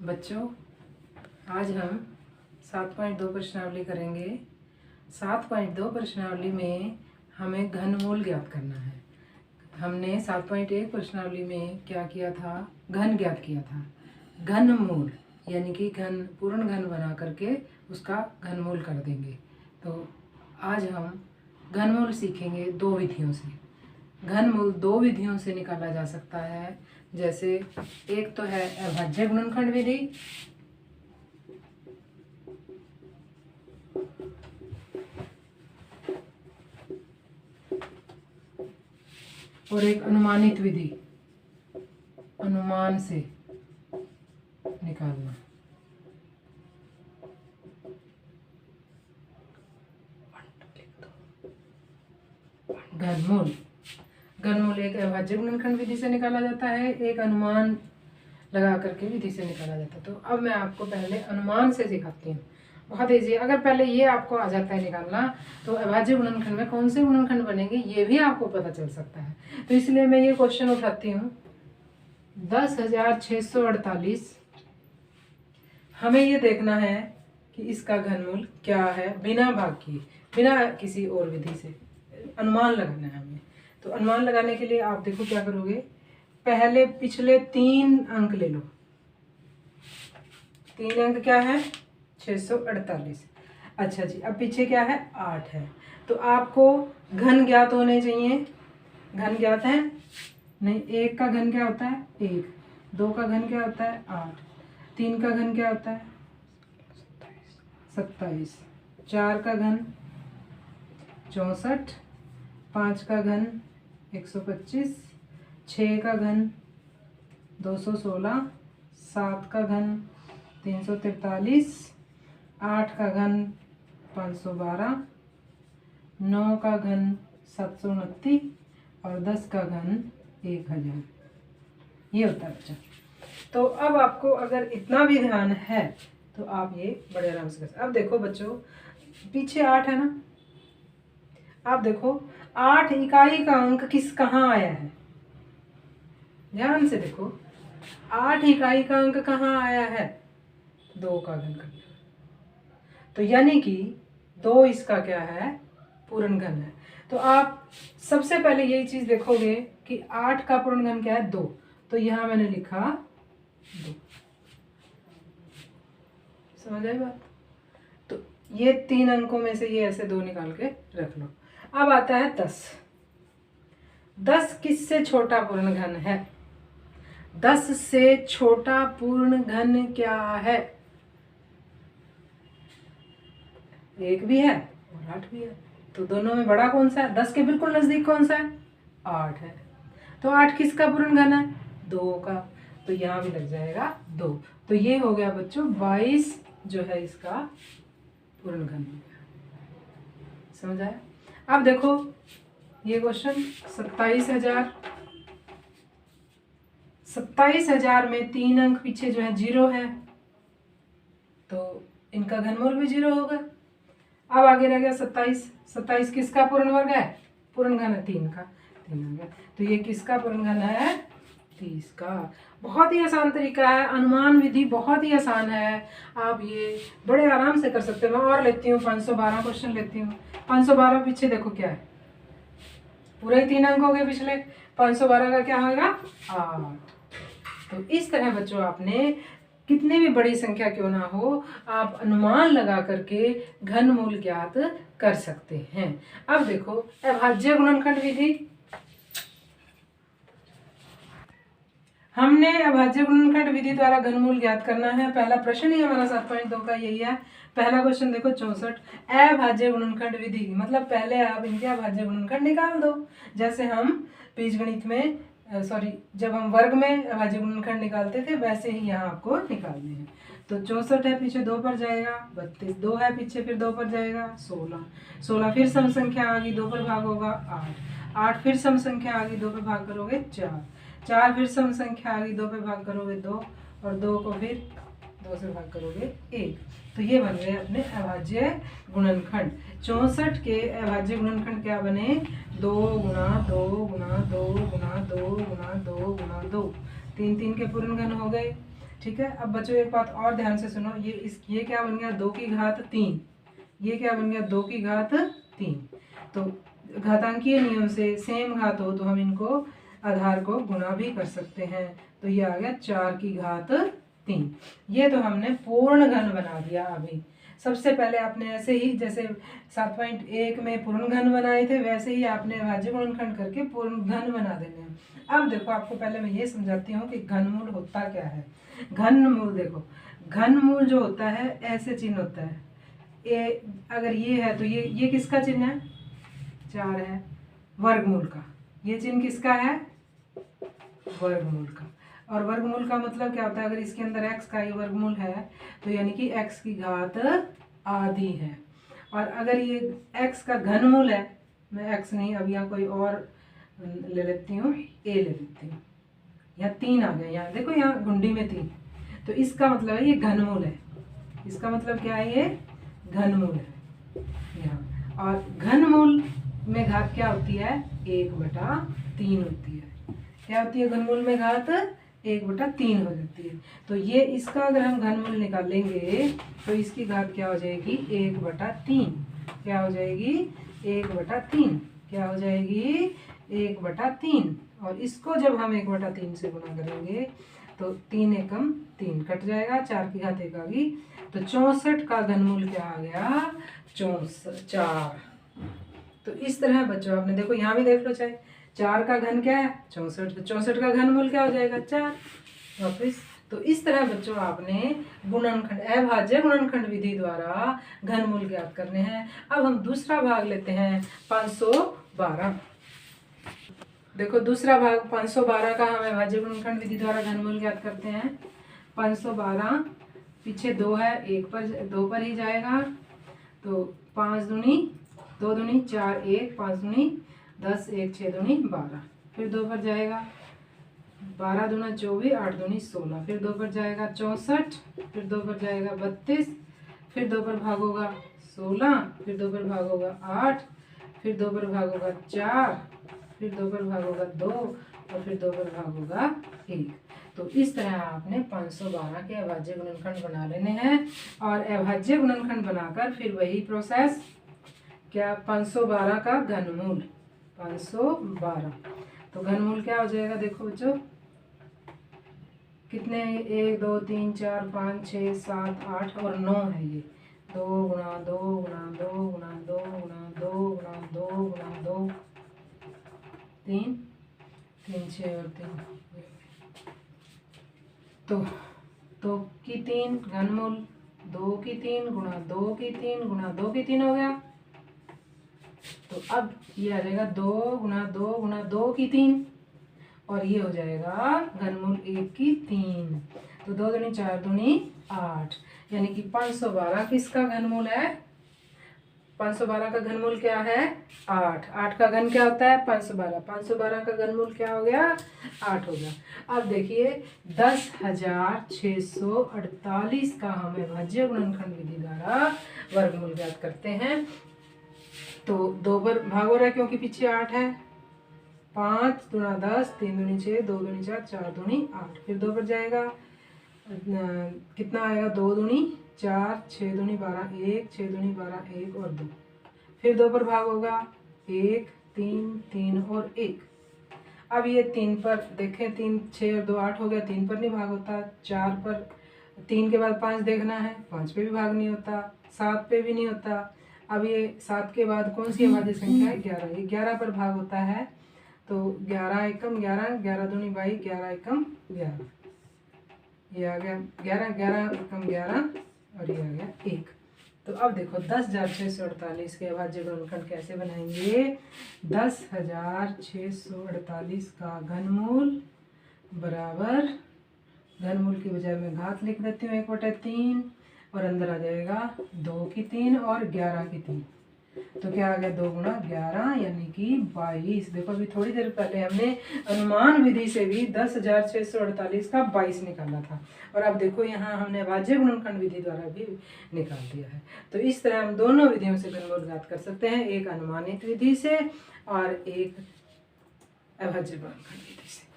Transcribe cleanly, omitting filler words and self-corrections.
बच्चों, आज हम 7.2 प्रश्नावली करेंगे। 7.2 प्रश्नावली में हमें घनमूल ज्ञात करना है। हमने 7.1 प्रश्नावली में क्या किया था? घन ज्ञात किया था। घनमूल यानी कि घन पूर्ण घन बना करके उसका घनमूल कर देंगे। तो आज हम घनमूल सीखेंगे दो विधियों से। घनमूल दो विधियों से निकाला जा सकता है। जैसे एक तो है अभाज्य गुणनखंड विधि, और एक अनुमानित विधि, अनुमान से निकालना। घनमूल एक अभाज्य गुणनखंड विधि से निकाला जाता है, एक अनुमान लगा करके विधि से निकाला जाता है। तो अब मैं आपको पहले अनुमान से सिखाती हूँ। बहुत ईजी। अगर पहले ये आपको आ जाता है निकालना, तो अभाज्य गुणनखंड में कौन से गुणनखंड बनेंगे ये भी आपको पता चल सकता है। तो इसलिए मैं ये क्वेश्चन उठाती हूँ। 10,648। हमें ये देखना है कि इसका घनमूल क्या है, बिना भाग किए, बिना किसी और विधि से अनुमान लगाना है हमें। तो अनुमान लगाने के लिए आप देखो क्या करोगे। पहले पिछले 3 अंक ले लो। 3 अंक क्या है? 648। अच्छा जी, अब पीछे क्या है? 8 है। तो आपको घन ज्ञात होने चाहिए। घन ज्ञात है? नहीं। 1 का घन क्या होता है? 1। 2 का घन क्या होता है? 8। 3 का घन क्या होता है? 27। 4 का घन 64। 5 का घन 125। 6 का घन 216। 7 का घन 343। 8 का घन 512। 9 का घन 729 और 10 का घन 1000। ये होता है बच्चा। तो अब आपको अगर इतना भी ध्यान है तो आप ये बड़े आराम से कर सकते। अब देखो बच्चों, पीछे 8 है ना। आप देखो 8 इकाई का अंक कहाँ आया है? ध्यान से देखो, 8 इकाई का अंक कहाँ आया है? 2 का घन करना। तो यानी कि 2 इसका क्या है? पूर्ण घन है। तो आप सबसे पहले यही चीज देखोगे कि 8 का पूर्ण घन क्या है? 2। तो यहां मैंने लिखा 2। समझ आई बात? तो ये 3 अंकों में से ये ऐसे 2 निकाल के रख लो। अब आता है 10। 10 किससे छोटा पूर्ण घन है? 10 से छोटा पूर्ण घन क्या है? 1 भी है और 8 भी है। तो दोनों में बड़ा कौन सा है? 10 के बिल्कुल नजदीक कौन सा है? 8 है। तो 8 किसका पूर्ण घन है? 2 का। तो यहां भी लग जाएगा 2। तो ये हो गया बच्चों 22 जो है इसका पूर्ण घन हो गया। समझ आया? अब देखो ये क्वेश्चन 27,000। 27,000 में 3 अंक पीछे जो है 0 है, तो इनका घनमूल भी 0 होगा। अब आगे रह गया 27। 27 किसका पूर्ण वर्ग है? पूर्ण घन है 3 का। 3 आ गया। तो ये किसका पूर्ण घन है? 30 का। बहुत ही आसान तरीका है। अनुमान विधि बहुत ही आसान है। आप ये बड़े आराम से कर सकते हो। मैं और लेती हूँ 512 क्वेश्चन लेती हूँ। 512 पीछे देखो क्या है? पूरे ही 3 अंक हो गए पिछले। 512 का क्या होगा? 8। तो इस तरह बच्चों आपने कितनी भी बड़ी संख्या क्यों ना हो, आप अनुमान लगा करके घनमूल ज्ञात कर सकते हैं। अब देखो अभाज्य गुणनखंड विधि। हमने अभाज्य गुणनखंड विधि द्वारा घनमूल ज्ञात करना है। पहला प्रश्न ही हमारा 7.2 का यही है। पहला क्वेश्चन देखो 64। अभाज्य गुणनखंड विधि मतलब पहले आप इनके अभाज्य गुणनखंड निकाल दो। जैसे हम बीजगणित में जब हम वर्ग में अभाज्य गुणनखंड निकालते थे, वैसे ही यहाँ आपको निकालने हैं। तो 64 है, पीछे 2 पर जाएगा। 32। 2 है पीछे, फिर 2 पर जाएगा। 16। 16 फिर सम संख्या आ गई, 2 पर भाग होगा। 8। 8 फिर सम संख्या आ गई, 2 पर भाग करोगे। 4। 4 फिर सम संख्या आ गई, 2 पे भाग करोगे 2, और 2 को फिर 2 से भाग करोगे 1। तो ये बन गए अपने अभाज्य गुणनखंड। 64 के अभाज्य गुणनखंड क्या बने? 2 गुणा 2 गुणा 2 गुणा 2 गुणा 2 गुणा 2। 3 3 के पूर्ण घन हो गए। ठीक है। अब बच्चों एक बात और ध्यान से सुनो, ये क्या बन गया 2 की घात 3, ये क्या बन गया 2 की घात 3। तो घातांकीय नियम से सेम घात हो तो हम इनको आधार को गुणा भी कर सकते हैं। तो ये आ गया 4 की घात 3। ये तो हमने पूर्ण घन बना दिया। अभी सबसे पहले आपने ऐसे ही जैसे 7.1 में पूर्ण घन बनाए थे वैसे ही आपने अभाज्य गुणनखंड करके पूर्ण घन बना देने हैं। अब देखो आपको पहले मैं ये समझाती हूँ कि घनमूल होता क्या है। घनमूल देखो, घनमूल जो होता है ऐसे चिन्ह होता है। अगर ये है तो ये किसका चिन्ह है 4 है, वर्गमूल का। ये चिन्ह किसका है वर्गमूल का। और वर्गमूल का मतलब क्या होता है, अगर इसके अंदर x का ही वर्गमूल है तो यानी कि x की घात आधी है। और अगर ये x का घनमूल है, मैं x नहीं अब यहाँ कोई और ले लेती हूँ, a ले लेती हूँ, यहाँ 3 आ गया, यहाँ देखो यहाँ गुंडी में 3, तो इसका मतलब है ये घनमूल है। इसका मतलब क्या है, ये घनमूल है यहाँ। और घनमूल में घात क्या होती है 1/3 होती है। क्या होती है घनमूल में घात 1/3 हो जाती है। तो ये इसका अगर हम घनमूल निकालेंगे तो इसकी घात क्या हो जाएगी 1/3। क्या हो जाएगी 1/3। क्या हो जाएगी 1/3। और इसको जब हम 1/3 से गुणा करेंगे तो 3 एकम 3 कट जाएगा, 4 की घात 1 आ गई। तो 64 का घनमूल क्या आ गया 4। तो इस तरह बच्चों आपने देखो यहाँ भी देख लो, चाहे 4 का घन क्या है 64, तो 64 का घनमूल क्या हो जाएगा 4 वापिस। तो इस तरह बच्चों आपने गुणनखंड अभाज्य गुणनखंड विधि द्वारा घनमूल ज्ञात करने हैं। अब हम दूसरा भाग लेते हैं 512। देखो दूसरा भाग 512 का हम अभाज्य गुणनखंड विधि द्वारा घनमूल ज्ञात करते हैं। 512 पीछे 2 है, 2 पर ही जाएगा। तो 5 दूनी 2 दूनी 4 1, 5 दूनी 10 1 6 दूनी 12, फिर 2 पर जाएगा 12 दूना 24, 8 दूनी 16, फिर 2 पर जाएगा 64, फिर 2 पर जाएगा 32, फिर 2 पर भाग होगा 16, फिर 2 पर भाग होगा 8, फिर 2 पर भाग होगा 4, फिर 2 पर भाग होगा 2 और फिर 2 पर भाग होगा 1। तो इस तरह आपने 512 के अभाज्य गुणनखंड बना लेने हैं। और अभाज्य गुणनखंड बनाकर फिर वही प्रोसेस क्या 512 का घनमूल 512। तो घनमूल क्या हो जाएगा देखो बच्चों कितने 1 2 3 4 5 6 7 8 और 9 है। ये 2 गुणा 2 गुणा 2 गुणा 2 गुणा 2 गुणा 2 गुणा 2 3 3 6 और 3। तो 2 की 3 घनमूल 2 की 3 गुणा 2 की 3 गुणा 2 की 3 हो गया। तो अब ये आ जाएगा 2 गुणा 2 गुणा 2 की 3 और ये हो जाएगा घनमूल 1 की 3। तो 2 दूनी 4 दूनी 8, यानी कि 512 किसका घनमूल है 512 का घनमूल क्या है 8। 8 का घन क्या होता है 512। 512 का घनमूल क्या हो गया 8 हो गया। अब देखिए 10,648 का हमें अभाज्य गुणनखंड विधि द्वारा वर्गमूल ज्ञात करते हैं। तो 2 पर भाग हो रहा है क्योंकि पीछे 8 है। 5 दूना 10, 3 दूनी 6, 2 दूनी 4, 4 दूनी 8, फिर 2 पर जाएगा कितना आएगा 2 दूनी 4, 6 दूनी 12 1, 6 दूनी 12 1 और 2, फिर 2 पर भाग होगा 1 3 3 और 1। अब ये 3 पर देखें 3 6 और 2 8 हो गया, 3 पर नहीं भाग होता। 4 पर 3 के बाद 5 देखना है, 5 पे भी भाग नहीं होता, 7 पे भी नहीं होता। अब ये 7 के बाद कौन सी अभाज्य संख्या है 11, ये 11 पर भाग होता है। तो 11 एकम 11, 11 दूनी 22, 11 एकम 11, ये आ गया 11, 11 एकम 11 और ये आ गया 1। तो अब देखो 10,648 के अभाज्य गुणनखंड कैसे बनाएंगे। 10,648 का घनमूल बराबर घनमूल की बजाय मैं घात लिख देती हूँ 1/3 और अंदर आ जाएगा 2 की 3 और 11 की 3। तो क्या आ गया 2 गुणा 11 यानी कि 22। देखो अभी थोड़ी देर पहले हमने अनुमान विधि से भी 10,648 का 22 निकाला था और अब देखो यहाँ हमने अभाज्य गुणनखंड विधि द्वारा भी निकाल दिया है। तो इस तरह हम दोनों विधियों से घनमूल ज्ञात कर सकते हैं, एक अनुमानित विधि से और एक अभाज्य गुणनखंड विधि से।